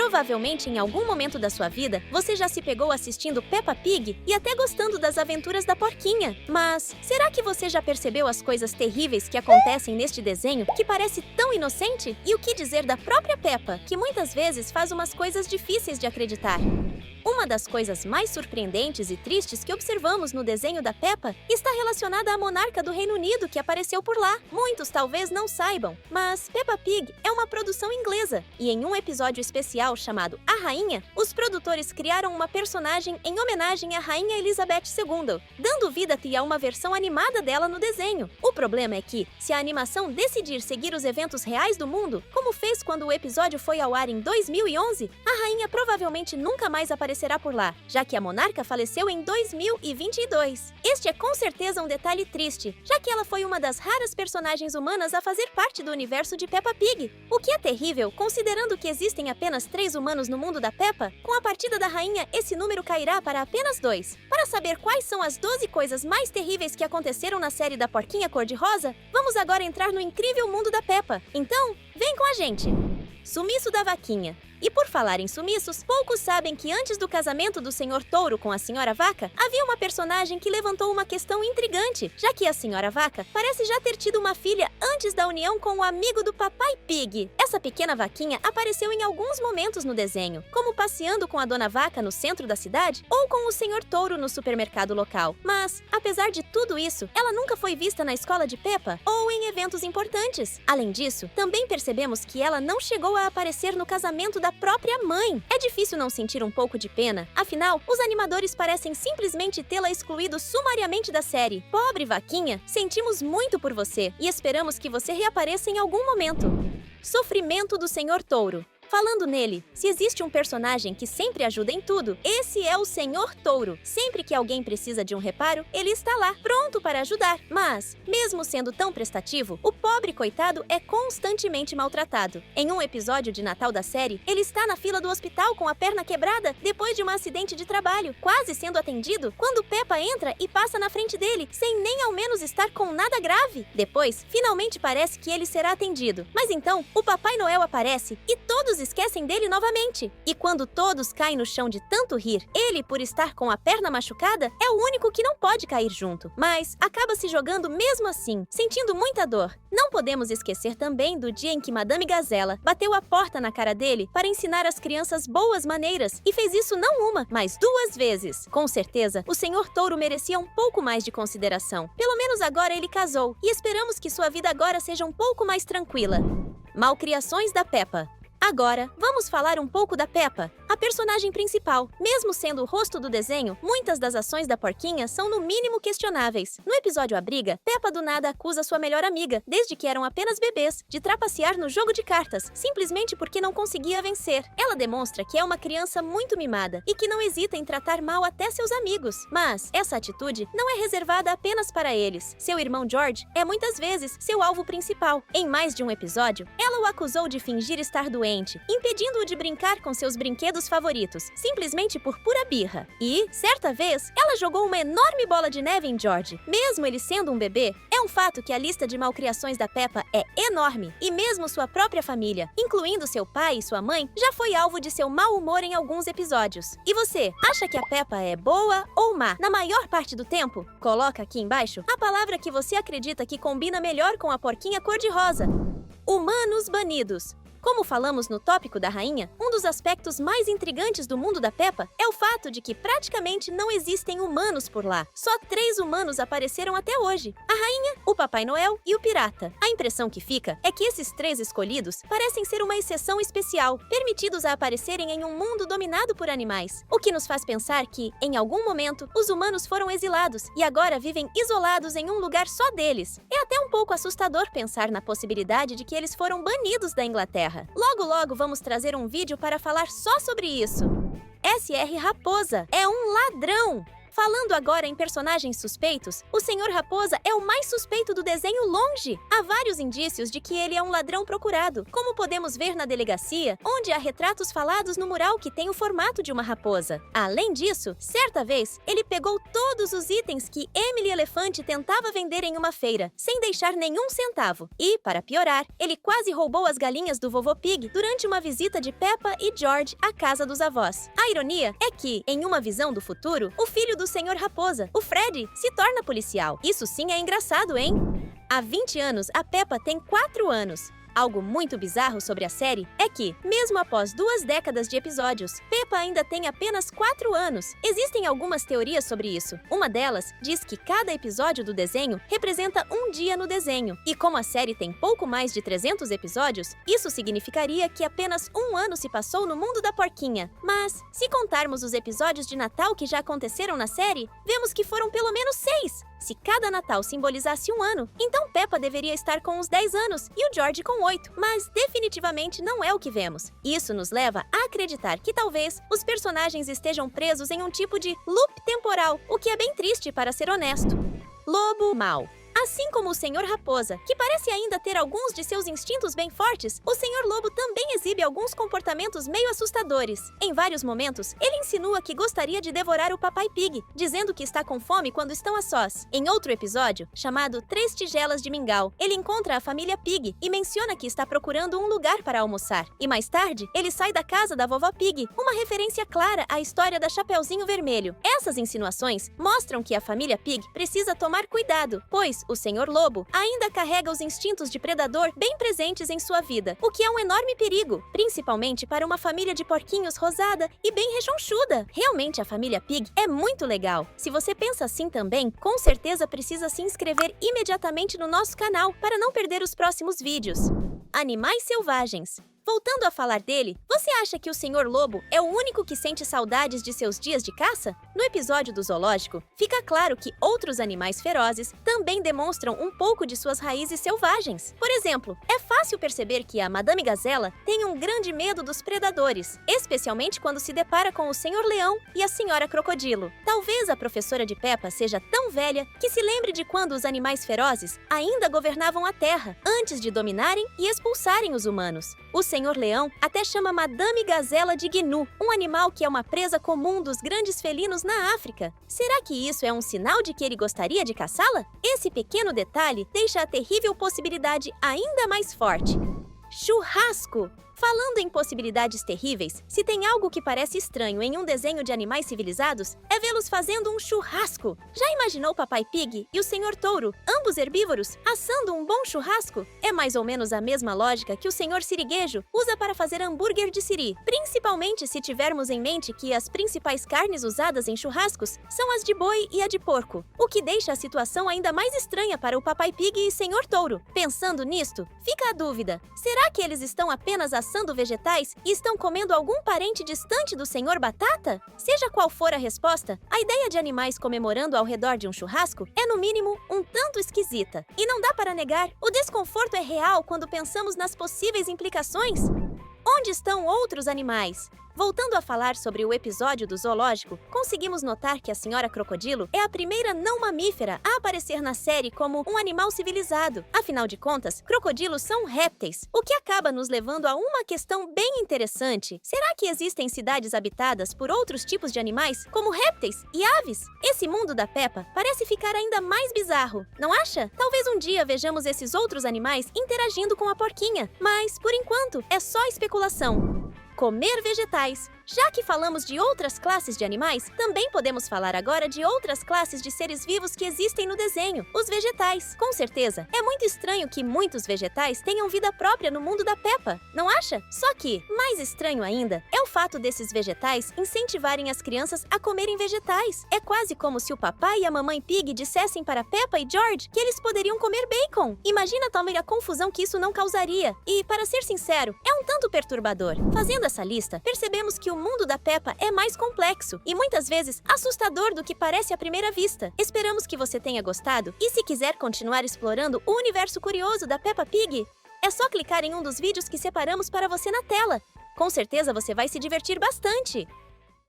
Provavelmente em algum momento da sua vida, você já se pegou assistindo Peppa Pig e até gostando das aventuras da porquinha. Mas será que você já percebeu as coisas terríveis que acontecem neste desenho que parece tão inocente? E o que dizer da própria Peppa, que muitas vezes faz umas coisas difíceis de acreditar? Uma das coisas mais surpreendentes e tristes que observamos no desenho da Peppa está relacionada à monarca do Reino Unido que apareceu por lá. Muitos talvez não saibam, mas Peppa Pig é uma produção inglesa e em um episódio especial chamado A Rainha, os produtores criaram uma personagem em homenagem à Rainha Elizabeth II, dando vida a uma versão animada dela no desenho. O problema é que, se a animação decidir seguir os eventos reais do mundo, como fez quando o episódio foi ao ar em 2011, a rainha provavelmente nunca mais aparecerá por lá, já que a monarca faleceu em 2022. Este é com certeza um detalhe triste, já que ela foi uma das raras personagens humanas a fazer parte do universo de Peppa Pig, o que é terrível considerando que existem apenas 3 humanos no mundo da Peppa. Com a partida da rainha, esse número cairá para apenas 2. Para saber quais são as 12 coisas mais terríveis que aconteceram na série da Porquinha Cor-de-Rosa, vamos agora entrar no incrível mundo da Peppa. Então, vem com a gente! Sumiço da vaquinha. E por falar em sumiços, poucos sabem que antes do casamento do Sr. Touro com a Sra. Vaca, havia uma personagem que levantou uma questão intrigante, já que a Sra. Vaca parece já ter tido uma filha antes da união com o amigo do Papai Pig. Essa pequena vaquinha apareceu em alguns momentos no desenho, como passeando com a Dona Vaca no centro da cidade ou com o Sr. Touro no supermercado local. Mas, apesar de tudo isso, ela nunca foi vista na escola de Peppa ou em eventos importantes. Além disso, também percebemos que ela não chegou a aparecer no casamento da própria mãe. É difícil não sentir um pouco de pena, afinal, os animadores parecem simplesmente tê-la excluído sumariamente da série. Pobre vaquinha, sentimos muito por você e esperamos que você reapareça em algum momento. Sofrimento do Sr. Touro. Falando nele, se existe um personagem que sempre ajuda em tudo, esse é o Sr. Touro. Sempre que alguém precisa de um reparo, ele está lá, pronto para ajudar. Mas, mesmo sendo tão prestativo, o pobre coitado é constantemente maltratado. Em um episódio de Natal da série, ele está na fila do hospital com a perna quebrada depois de um acidente de trabalho, quase sendo atendido, quando Peppa entra e passa na frente dele, sem nem ao menos estar com nada grave. Depois, finalmente parece que ele será atendido. Mas então, o Papai Noel aparece e todos esquecem dele novamente. E quando todos caem no chão de tanto rir, ele, por estar com a perna machucada, é o único que não pode cair junto. Mas acaba se jogando mesmo assim, sentindo muita dor. Não podemos esquecer também do dia em que Madame Gazela bateu a porta na cara dele para ensinar as crianças boas maneiras e fez isso não uma, mas 2 vezes. Com certeza, o Sr. Touro merecia um pouco mais de consideração. Pelo menos agora ele casou e esperamos que sua vida agora seja um pouco mais tranquila. Malcriações da Peppa. Agora, vamos falar um pouco da Peppa, a personagem principal. Mesmo sendo o rosto do desenho, muitas das ações da porquinha são no mínimo questionáveis. No episódio A Briga, Peppa do nada acusa sua melhor amiga, desde que eram apenas bebês, de trapacear no jogo de cartas, simplesmente porque não conseguia vencer. Ela demonstra que é uma criança muito mimada e que não hesita em tratar mal até seus amigos. Mas essa atitude não é reservada apenas para eles. Seu irmão George é muitas vezes seu alvo principal. Em mais de um episódio, ela o acusou de fingir estar doente, impedindo-o de brincar com seus brinquedos favoritos, simplesmente por pura birra. E, certa vez, ela jogou uma enorme bola de neve em George. Mesmo ele sendo um bebê, é um fato que a lista de malcriações da Peppa é enorme, e mesmo sua própria família, incluindo seu pai e sua mãe, já foi alvo de seu mau humor em alguns episódios. E você, acha que a Peppa é boa ou má na maior parte do tempo? Coloca aqui embaixo a palavra que você acredita que combina melhor com a porquinha cor-de-rosa. Humanos banidos. Como falamos no tópico da rainha, um dos aspectos mais intrigantes do mundo da Peppa é o fato de que praticamente não existem humanos por lá. Só 3 humanos apareceram até hoje: a rainha, o Papai Noel e o pirata. A impressão que fica é que esses 3 escolhidos parecem ser uma exceção especial, permitidos a aparecerem em um mundo dominado por animais. O que nos faz pensar que, em algum momento, os humanos foram exilados e agora vivem isolados em um lugar só deles. É até um pouco assustador pensar na possibilidade de que eles foram banidos da Inglaterra. Logo, logo vamos trazer um vídeo para falar só sobre isso. SR Raposa é um ladrão! Falando agora em personagens suspeitos, o Sr. Raposa é o mais suspeito do desenho longe. Há vários indícios de que ele é um ladrão procurado, como podemos ver na delegacia, onde há retratos falados no mural que tem o formato de uma raposa. Além disso, certa vez, ele pegou todos os itens que Emily Elefante tentava vender em uma feira, sem deixar nenhum centavo. E, para piorar, ele quase roubou as galinhas do vovô Pig durante uma visita de Peppa e George à casa dos avós. A ironia é que, em uma visão do futuro, o filho do Sr. Raposa, o Fred, se torna policial. Isso sim é engraçado, hein? Há 20 anos, a Peppa tem 4 anos. Algo muito bizarro sobre a série é que, mesmo após 2 décadas de episódios, Peppa ainda tem apenas 4 anos. Existem algumas teorias sobre isso. Uma delas diz que cada episódio do desenho representa um dia no desenho. E como a série tem pouco mais de 300 episódios, isso significaria que apenas um ano se passou no mundo da porquinha. Mas, se contarmos os episódios de Natal que já aconteceram na série, vemos que foram pelo menos 6. Se cada Natal simbolizasse um ano, então Peppa deveria estar com uns 10 anos e o George com 8, mas definitivamente não é o que vemos. Isso nos leva a acreditar que talvez os personagens estejam presos em um tipo de loop temporal, o que é bem triste para ser honesto. Lobo mau. Assim como o Sr. Raposa, que parece ainda ter alguns de seus instintos bem fortes, o Sr. Lobo também exibe alguns comportamentos meio assustadores. Em vários momentos, ele insinua que gostaria de devorar o Papai Pig, dizendo que está com fome quando estão a sós. Em outro episódio, chamado 3 Tigelas de Mingau, ele encontra a família Pig e menciona que está procurando um lugar para almoçar. E mais tarde, ele sai da casa da vovó Pig, uma referência clara à história da Chapeuzinho Vermelho. Essas insinuações mostram que a família Pig precisa tomar cuidado, pois o Sr. Lobo ainda carrega os instintos de predador bem presentes em sua vida, o que é um enorme perigo, principalmente para uma família de porquinhos rosada e bem rechonchuda. Realmente a família Pig é muito legal. Se você pensa assim também, com certeza precisa se inscrever imediatamente no nosso canal para não perder os próximos vídeos. Animais selvagens. Voltando a falar dele, você acha que o Sr. Lobo é o único que sente saudades de seus dias de caça? No episódio do zoológico, fica claro que outros animais ferozes também demonstram um pouco de suas raízes selvagens. Por exemplo, é fácil perceber que a Madame Gazela tem um grande medo dos predadores, especialmente quando se depara com o Sr. Leão e a Sra. Crocodilo. Talvez a professora de Peppa seja tão velha que se lembre de quando os animais ferozes ainda governavam a Terra, antes de dominarem e expulsarem os humanos. O Sr. Leão até chama Madame Gazela de Gnu, um animal que é uma presa comum dos grandes felinos na África. Será que isso é um sinal de que ele gostaria de caçá-la? Esse pequeno detalhe deixa a terrível possibilidade ainda mais forte. Churrasco! Falando em possibilidades terríveis, se tem algo que parece estranho em um desenho de animais civilizados, é vê-los fazendo um churrasco. Já imaginou Papai Pig e o Sr. Touro, ambos herbívoros, assando um bom churrasco? É mais ou menos a mesma lógica que o Sr. Siriguejo usa para fazer hambúrguer de siri, principalmente se tivermos em mente que as principais carnes usadas em churrascos são as de boi e a de porco, o que deixa a situação ainda mais estranha para o Papai Pig e Sr. Touro. Pensando nisto, fica a dúvida, será que eles estão apenas assando vegetais e estão comendo algum parente distante do Sr. Batata? Seja qual for a resposta, a ideia de animais comemorando ao redor de um churrasco é, no mínimo, um tanto esquisita. E não dá para negar, o desconforto é real quando pensamos nas possíveis implicações. Onde estão outros animais? Voltando a falar sobre o episódio do zoológico, conseguimos notar que a Sra. Crocodilo é a primeira não mamífera a aparecer na série como um animal civilizado. Afinal de contas, crocodilos são répteis, o que acaba nos levando a uma questão bem interessante. Será que existem cidades habitadas por outros tipos de animais, como répteis e aves? Esse mundo da Peppa parece ficar ainda mais bizarro, não acha? Talvez um dia vejamos esses outros animais interagindo com a porquinha, mas, por enquanto, é só especulação. Comer vegetais. Já que falamos de outras classes de animais, também podemos falar agora de outras classes de seres vivos que existem no desenho, os vegetais. Com certeza, é muito estranho que muitos vegetais tenham vida própria no mundo da Peppa, não acha? Só que, mais estranho ainda, é o fato desses vegetais incentivarem as crianças a comerem vegetais. É quase como se o papai e a mamãe Pig dissessem para Peppa e George que eles poderiam comer bacon. Imagina tamanha a confusão que isso não causaria. E, para ser sincero, é um tanto perturbador. Fazendo essa lista, percebemos que o mundo da Peppa é mais complexo e muitas vezes assustador do que parece à primeira vista. Esperamos que você tenha gostado e se quiser continuar explorando o universo curioso da Peppa Pig, é só clicar em um dos vídeos que separamos para você na tela. Com certeza você vai se divertir bastante!